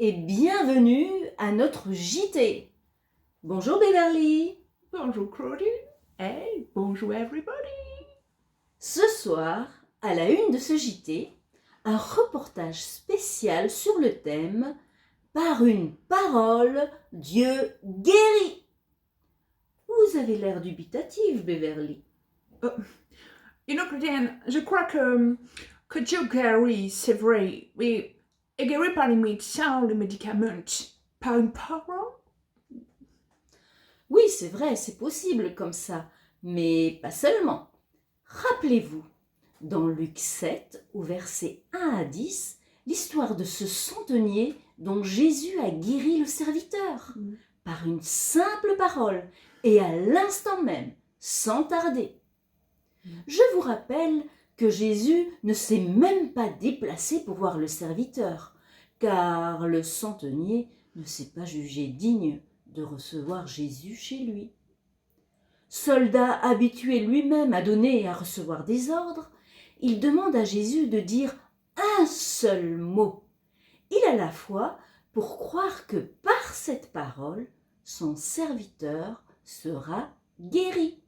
et bienvenue à notre JT. Bonjour Beverly. Bonjour Claudine. Hey, bonjour everybody. Ce soir, à la une de ce JT, un reportage spécial sur le thème « Par une parole, Dieu guérit ». Vous avez l'air dubitative, Beverly. Claudine, je crois que Dieu guérit, c'est vrai, mais il guérit par les médecins, les médicaments, par une parole. Oui, c'est vrai, c'est possible comme ça, mais pas seulement. Rappelez-vous, dans Luc 7, au verset 1 à 10, l'histoire de ce centenier dont Jésus a guéri le serviteur par une simple parole et à l'instant même, sans tarder. Je vous rappelle que Jésus ne s'est même pas déplacé pour voir le serviteur, car le centenier ne s'est pas jugé digne de recevoir Jésus chez lui. Soldat habitué lui-même à donner et à recevoir des ordres, il demande à Jésus de dire un seul mot. Il a la foi pour croire que par cette parole, son serviteur sera guéri.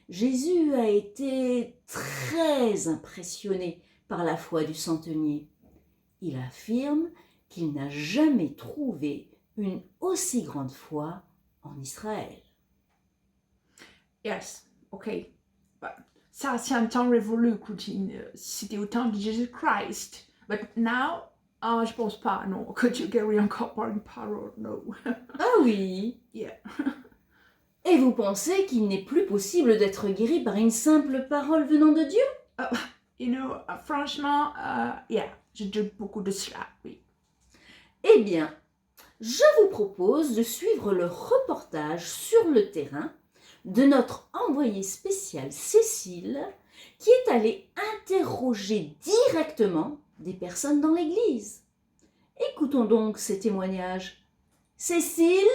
Jésus a été très impressionné par la foi du centenier. Il affirme qu'il n'a jamais trouvé une aussi grande foi en Israël. Yes, ok. Ça, c'est un temps révolu, Claudine. C'était au temps de Jésus-Christ. But now, je pense pas, non, que Dieu guérit encore par une parole, non. Ah oui. Yeah. Et vous pensez qu'il n'est plus possible d'être guéri par une simple parole venant de Dieu? Franchement, yeah, je doute beaucoup de cela, oui. Eh bien, je vous propose de suivre le reportage sur le terrain de notre envoyée spéciale Cécile, qui est allée interroger directement des personnes dans l'église. Écoutons donc ces témoignages. Cécile,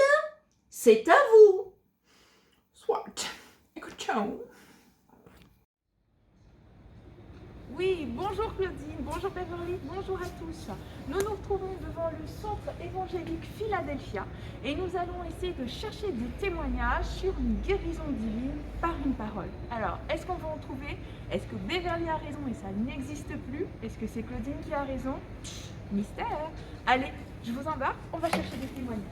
c'est à vous. Soit, écoutons. Oui, bonjour Claudine, bonjour Beverly, bonjour à tous. Nous nous retrouvons devant le centre évangélique Philadelphia et nous allons essayer de chercher des témoignages sur une guérison divine par une parole. Alors, est-ce qu'on va en trouver? Est-ce que Beverly a raison et ça n'existe plus? Est-ce que c'est Claudine qui a raison? Mystère. Allez, je vous embarque, on va chercher des témoignages.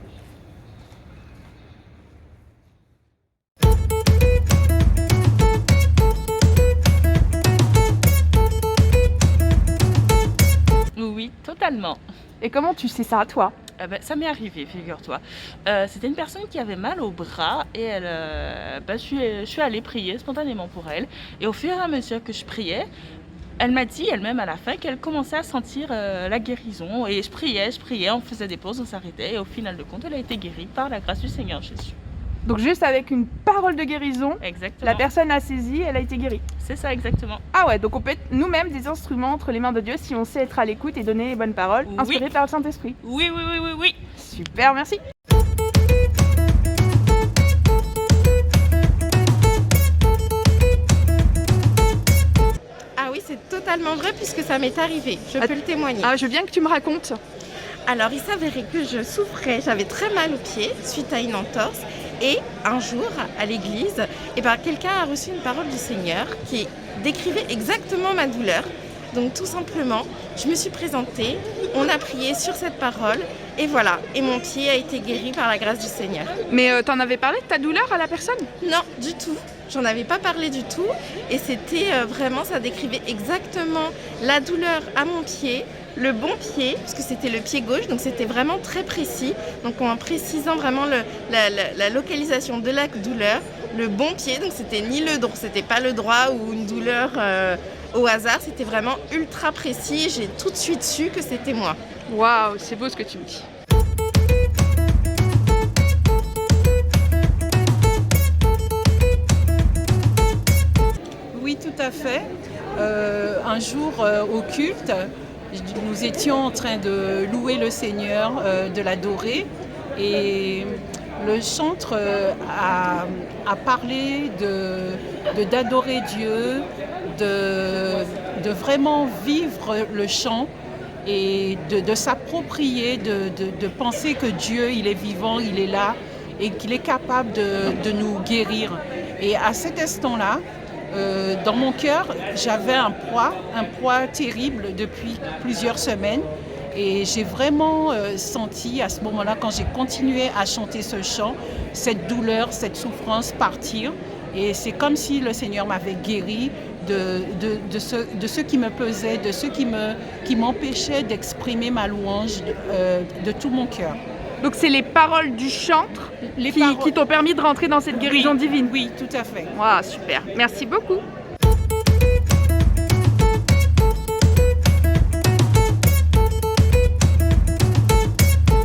Oui, totalement. Et comment tu sais ça, toi? Ça m'est arrivé, figure-toi. C'était une personne qui avait mal au bras et je suis allée prier spontanément pour elle. Et au fur et à mesure que je priais, elle m'a dit elle-même à la fin qu'elle commençait à sentir la guérison. Et je priais, on faisait des pauses, on s'arrêtait. Et au final de compte, elle a été guérie par la grâce du Seigneur Jésus. Donc juste avec une parole de guérison, Exactement. la personne a saisi, elle a été guérie. C'est ça, exactement. Ah ouais, donc on peut être nous-mêmes des instruments entre les mains de Dieu si on sait être à l'écoute et donner les bonnes paroles, Oui. inspirées par le Saint-Esprit. Oui. Super, merci. Ah oui, c'est totalement vrai puisque ça m'est arrivé. Je peux le témoigner. Ah, je veux bien que tu me racontes. Alors, il s'avérait que je souffrais, j'avais très mal aux pieds suite à une entorse. Et un jour, à l'église, quelqu'un a reçu une parole du Seigneur qui décrivait exactement ma douleur. Donc tout simplement, je me suis présentée, on a prié sur cette parole et voilà. Et mon pied a été guéri par la grâce du Seigneur. Mais t'en avais parlé de ta douleur à la personne? Non, du tout. J'en avais pas parlé du tout. Et c'était vraiment, ça décrivait exactement la douleur à mon pied, le bon pied, parce que c'était le pied gauche, donc c'était vraiment très précis. Donc en précisant vraiment la localisation de la douleur, le bon pied, donc c'était c'était pas le droit ou une douleur au hasard, c'était vraiment ultra précis. J'ai tout de suite su que c'était moi. Waouh, c'est beau ce que tu me dis. Oui, tout à fait. Un jour au culte, nous étions en train de louer le Seigneur, de l'adorer, et le chantre a parlé d'adorer Dieu, de vraiment vivre le chant et de s'approprier, de penser que Dieu, il est vivant, il est là et qu'il est capable de nous guérir. Et à cet instant-là, dans mon cœur, j'avais un poids terrible depuis plusieurs semaines. Et j'ai vraiment senti à ce moment-là, quand j'ai continué à chanter ce chant, cette douleur, cette souffrance partir. Et c'est comme si le Seigneur m'avait guéri de ce qui me pesait, de ce qui m'empêchait d'exprimer ma louange de tout mon cœur. Donc c'est les paroles du chantre qui t'ont permis de rentrer dans cette guérison divine. Oui, tout à fait. Wow, super. Merci beaucoup.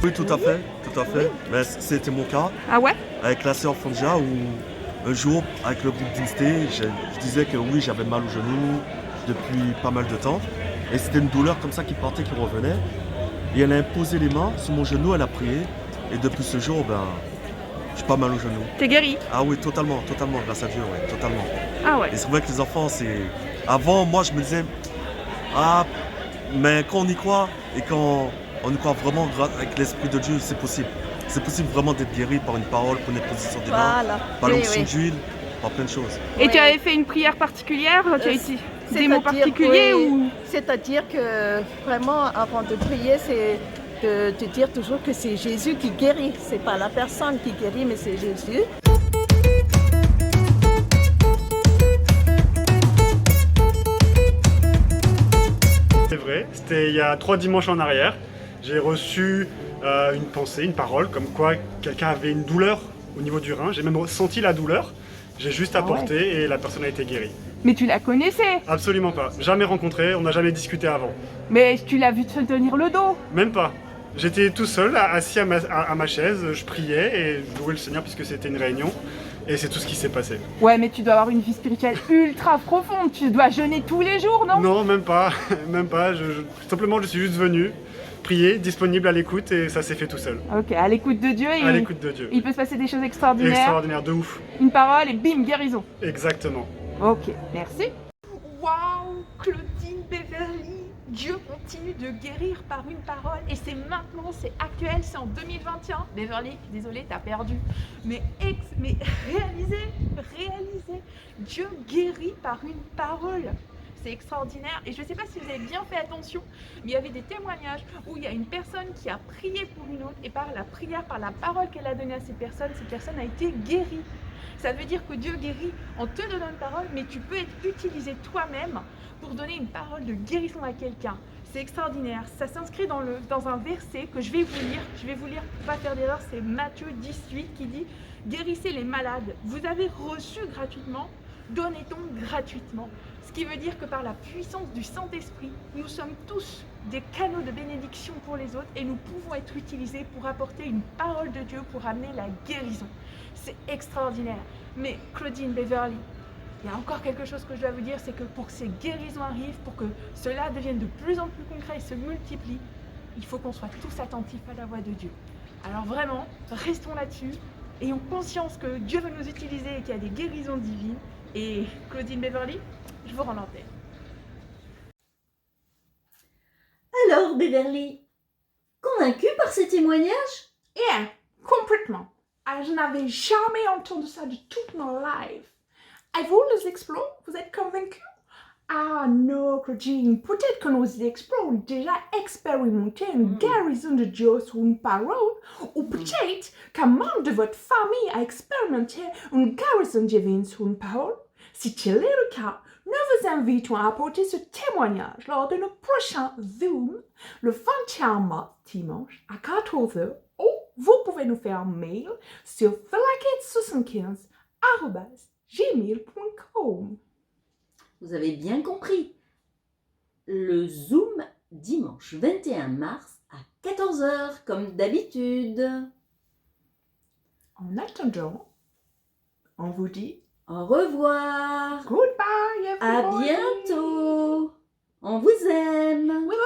Oui, tout à fait. Mais c'était mon cas Ah ouais? avec la sœur Fonja où un jour, avec le groupe d'Instay, je disais que oui, j'avais mal au genou depuis pas mal de temps. Et c'était une douleur comme ça qui partait, qui revenait. Et elle a imposé les mains sur mon genou, elle a prié. Et depuis ce jour, j'ai pas mal au genou. T'es guéri? Ah oui, totalement, grâce à Dieu, ouais, totalement. Ah ouais. Et c'est vrai que les enfants, c'est... Avant, moi, je me disais, mais quand on y croit, et quand on y croit vraiment avec l'Esprit de Dieu, c'est possible. C'est possible vraiment d'être guéri par une parole, par une position des mains, par l'onction d'huile, par plein de choses. Et tu avais fait une prière particulière? Tu as utilisé des mots particuliers ou... C'est-à-dire que vraiment, avant de prier, c'est de dire toujours que c'est Jésus qui guérit. C'est pas la personne qui guérit, mais c'est Jésus. C'est vrai, c'était il y a 3 dimanches en arrière. J'ai reçu une pensée, une parole, comme quoi quelqu'un avait une douleur au niveau du rein. J'ai même ressenti la douleur. J'ai juste apporté et la personne a été guérie. Mais tu la connaissais? Absolument pas. Jamais rencontré, on n'a jamais discuté avant. Mais tu l'as vu te tenir le dos? Même pas. J'étais tout seul, assis à ma chaise, je priais et je louais le Seigneur puisque c'était une réunion. Et c'est tout ce qui s'est passé. Ouais, mais tu dois avoir une vie spirituelle ultra profonde. Tu dois jeûner tous les jours, non? Non, même pas. Même pas. Simplement, je suis juste venu prier, disponible à l'écoute et ça s'est fait tout seul. Ok, à l'écoute de Dieu. À l'écoute de Dieu. Il peut se passer des choses extraordinaires. Extraordinaire, de ouf. Une parole et bim, guérison. Exactement. Ok, merci. Waouh, Claudine Beverly, Dieu continue de guérir par une parole et c'est maintenant, c'est actuel, c'est en 2021. Beverly, désolée, t'as perdu. Mais réalisez, Dieu guérit par une parole. C'est extraordinaire et je ne sais pas si vous avez bien fait attention, mais il y avait des témoignages où il y a une personne qui a prié pour une autre et par la prière, par la parole qu'elle a donnée à cette personne a été guérie. Ça veut dire que Dieu guérit en te donnant une parole, mais tu peux être utilisé toi-même pour donner une parole de guérison à quelqu'un. C'est extraordinaire. Ça s'inscrit dans un verset que je vais vous lire. Je vais vous lire pour ne pas faire d'erreur. C'est Matthieu 18 qui dit « Guérissez les malades. Vous avez reçu gratuitement, donnez-on gratuitement. » Ce qui veut dire que par la puissance du Saint-Esprit, nous sommes tous des canaux de bénédiction pour les autres et nous pouvons être utilisés pour apporter une parole de Dieu, pour amener la guérison. C'est extraordinaire. Mais Claudine Beverly, il y a encore quelque chose que je dois vous dire, c'est que pour que ces guérisons arrivent, pour que cela devienne de plus en plus concret et se multiplie, il faut qu'on soit tous attentifs à la voix de Dieu. Alors vraiment, restons là-dessus, ayons conscience que Dieu veut nous utiliser et qu'il y a des guérisons divines. Et Claudine Beverly, je vous rends l'antenne. Alors, Beverly, convaincue par ces témoignages? Complètement. Je n'avais jamais entendu ça de toute ma life. Et vous, les exploits, vous êtes convaincus? Ah non, Claudine, peut-être que nos exploits ont déjà expérimenté une guérison de Dieu sur une parole, ou peut-être qu'un membre de votre famille a expérimenté une guérison divine sur une parole. Si tel est le cas, nous vous invitons à apporter ce témoignage lors de notre prochain Zoom, le 21 mars, dimanche, à 14h, ou vous pouvez nous faire un mail sur flaquette75@gmail.com. Vous avez bien compris. Le Zoom dimanche 21 mars à 14h, comme d'habitude. En attendant, on vous dit Au revoir. goodbye À everybody. bientôt. On vous aime. We